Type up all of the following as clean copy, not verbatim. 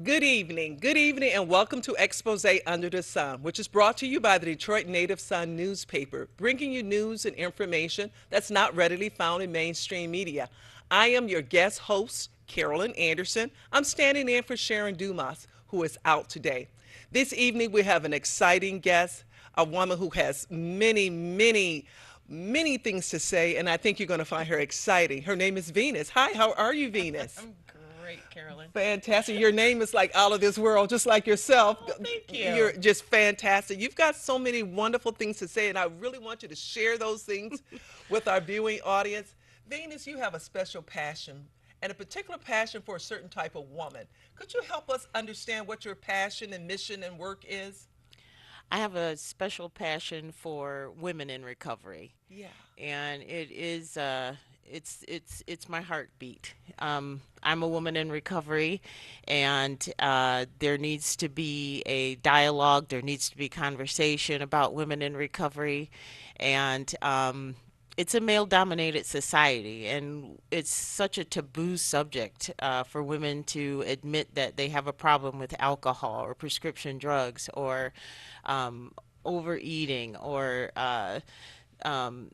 Good evening, and welcome to Expose Under the Sun, which is brought to you by the Detroit Native Sun newspaper, bringing you news and information that's not readily found in mainstream media. I am your guest host, Carolyn Anderson. I'm standing in for Sharon Dumas, who is out today. This evening, we have an exciting guest, a woman who has many things to say, and I think you're going to find her exciting. Her name is Venus. Hi, how are you, Venus? I'm great, Carolyn. Fantastic. Your name is like out of this world, just like yourself. Oh, thank You're you. just fantastic. You've got so many wonderful things to say, and I really want you to share those things with our viewing audience. Venus, you have a special passion and a particular passion for a certain type of woman. Could you help us understand what your passion and mission and work is? I have a special passion for women in recovery, Yeah. and it's my heartbeat. I'm a woman in recovery, and there needs to be a dialogue. There needs to be conversation about women in recovery, and it's a male-dominated society, and it's such a taboo subject for women to admit that they have a problem with alcohol or prescription drugs or um, overeating or um,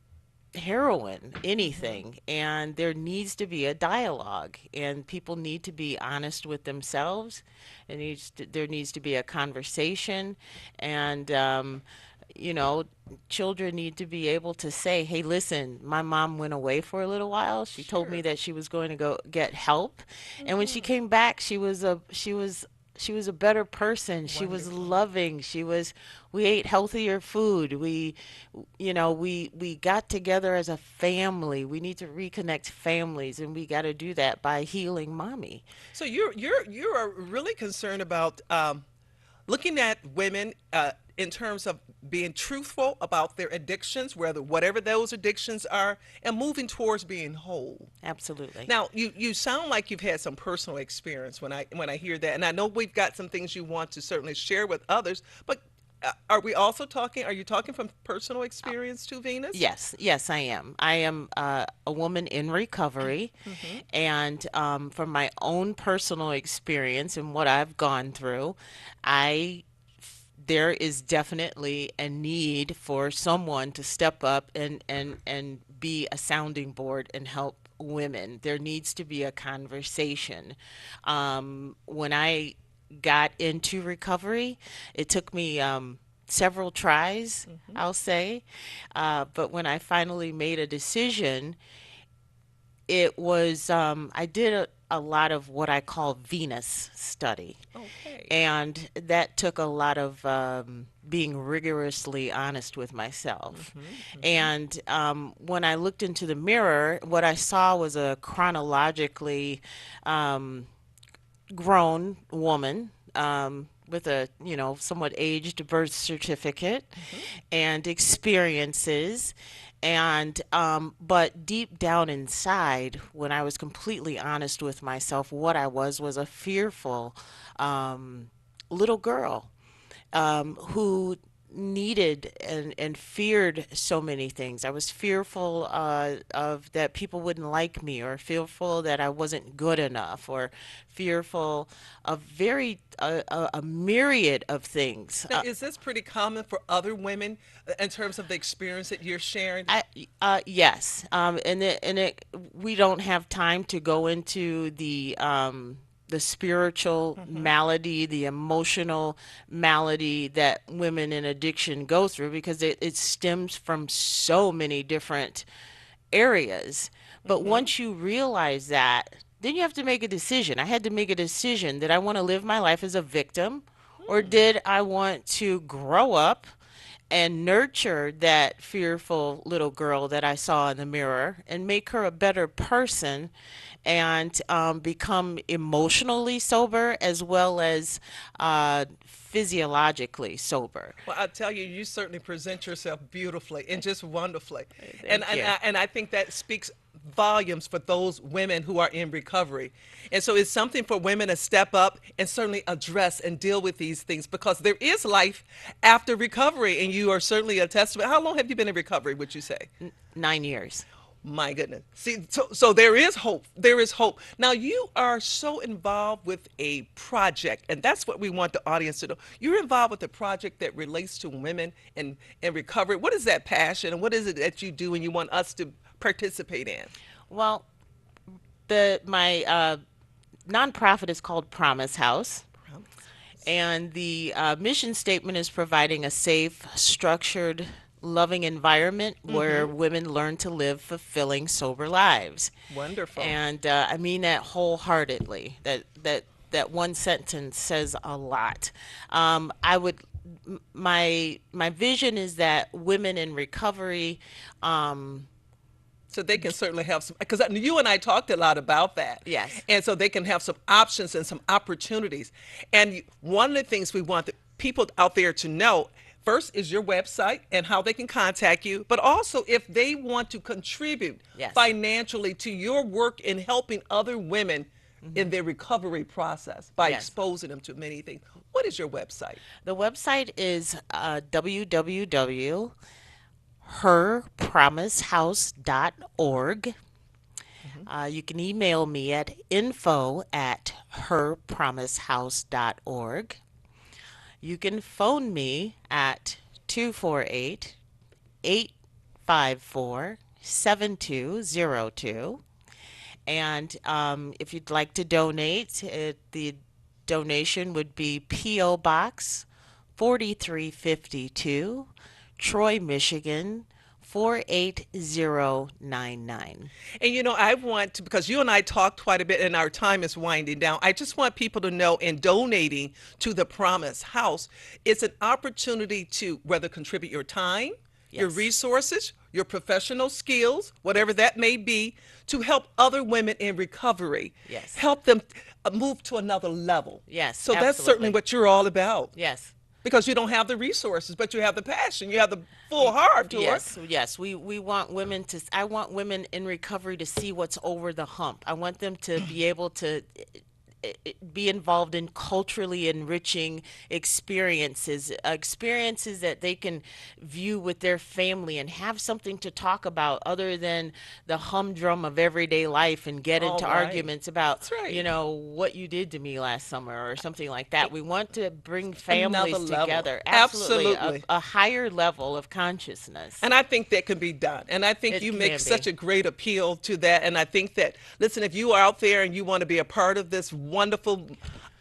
heroin, Mm-hmm. anything. And there needs to be a dialogue, and people need to be honest with themselves. There needs to be a conversation, and you know, children need to be able to say, "Hey, listen, my mom went away for a little while. She told me Sure. that she was going to go get help, and when she Mm-hmm. came back, she was a better person. She was Wonderful. loving. We ate healthier food. We got together as a family. We need to reconnect families, and we got to do that by healing mommy." So you are really concerned about looking at women in terms of being truthful about their addictions, whatever those addictions are, and moving towards being whole. Absolutely. Now, you sound like you've had some personal experience when I hear that, and I know we've got some things you want to certainly share with others. But are we also talking? Are you talking from personal experience too, Venus? Yes, yes, I am. I am a woman in recovery, Mm-hmm. and from my own personal experience and what I've gone through, I there is definitely a need for someone to step up and be a sounding board and help women. There needs to be a conversation. When I got into recovery, it took me several tries, Mm-hmm. I'll say. But when I finally made a decision, I did a lot of what I call Venus study. Okay. And that took a lot of being rigorously honest with myself. Mm-hmm. Mm-hmm. And when I looked into the mirror, what I saw was a chronologically um, grown woman with a somewhat aged birth certificate Mm-hmm. and experiences. And but deep down inside, when I was completely honest with myself, what I was a fearful little girl who needed and feared so many things. I was fearful of that people wouldn't like me, or fearful that I wasn't good enough, or fearful of a myriad of things. Now, is this pretty common for other women in terms of the experience that you're sharing? Yes, we don't have time to go into the spiritual Mm-hmm. malady, the emotional malady that women in addiction go through, because it stems from so many different areas. But Mm-hmm. once you realize that, then you have to make a decision. I had to make a decision. Did I want to live my life as a victim, or Hmm. did I want to grow up and nurture that fearful little girl that I saw in the mirror and make her a better person, and become emotionally sober as well as physiologically sober? Well, I tell you, you certainly present yourself beautifully and just wonderfully, and Thank and you. I, and I think that speaks volumes for those women who are in recovery. And so it's something for women to step up and certainly address and deal with these things, because there is life after recovery, and you are certainly a testament. How long have you been in recovery, would you say? 9 years. My goodness. See, so there is hope. There is hope. Now, you are so involved with a project, and that's what we want the audience to know. You're involved with a project that relates to women and recovery. What is that passion, and what is it that you do and you want us to participate in? Well, the my nonprofit is called Promise House. Promise. And the mission statement is providing a safe, structured, loving environment where Mm-hmm. women learn to live fulfilling, sober lives. Wonderful. And I mean that wholeheartedly. That one sentence says a lot. I would my vision is that women in recovery, um, So they can certainly have some, because you and I talked a lot about that. yes, And so they can have some options and some opportunities. And one of the things we want the people out there to know first is your website and how they can contact you, but also if they want to contribute yes, financially to your work in helping other women in hmm, their recovery process by yes. exposing them to many things. What is your website? The website is www.herpromisehouse.org. Mhm. You can email me at info@herpromisehouse.org. You can phone me at 248 854 7202. And if you'd like to donate, the donation would be P.O. Box 4352, Troy, Michigan 48099. And I want to, because you and I talked quite a bit and our time is winding down, I just want people to know in donating to the Promise House, it's an opportunity to whether contribute your time, your Yes, resources, your professional skills, whatever that may be, to help other women in recovery, yes, help them move to another level. yes, So that's certainly absolutely. what you're all about. Yes. Because you don't have the resources, but you have the passion, you have the full heart to it. Yes. We want women to, I want women in recovery to see what's over the hump. I want them to be able to be involved in culturally enriching experiences that they can view with their family and have something to talk about other than the humdrum of everyday life and get All into right. arguments about, That's right. what you did to me last summer or something like that. We want to bring Another families level. together. Absolutely. Absolutely. A higher level of consciousness. And I think that can be done. And I think It you make can such be. a great appeal to that. And I think that, listen, if you are out there and you want to be a part of this wonderful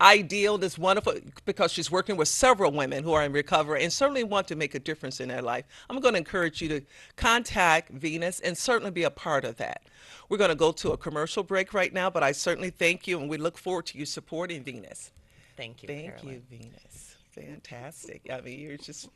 ideal, this wonderful, because she's working with several women who are in recovery and certainly want to make a difference in their life, I'm going to encourage you to contact Venus and certainly be a part of that. We're going to go to a commercial break right now, but I certainly thank you and we look forward to you supporting Venus. Thank you, Thank you, Carolyn. Venus. Fantastic. I mean, you're just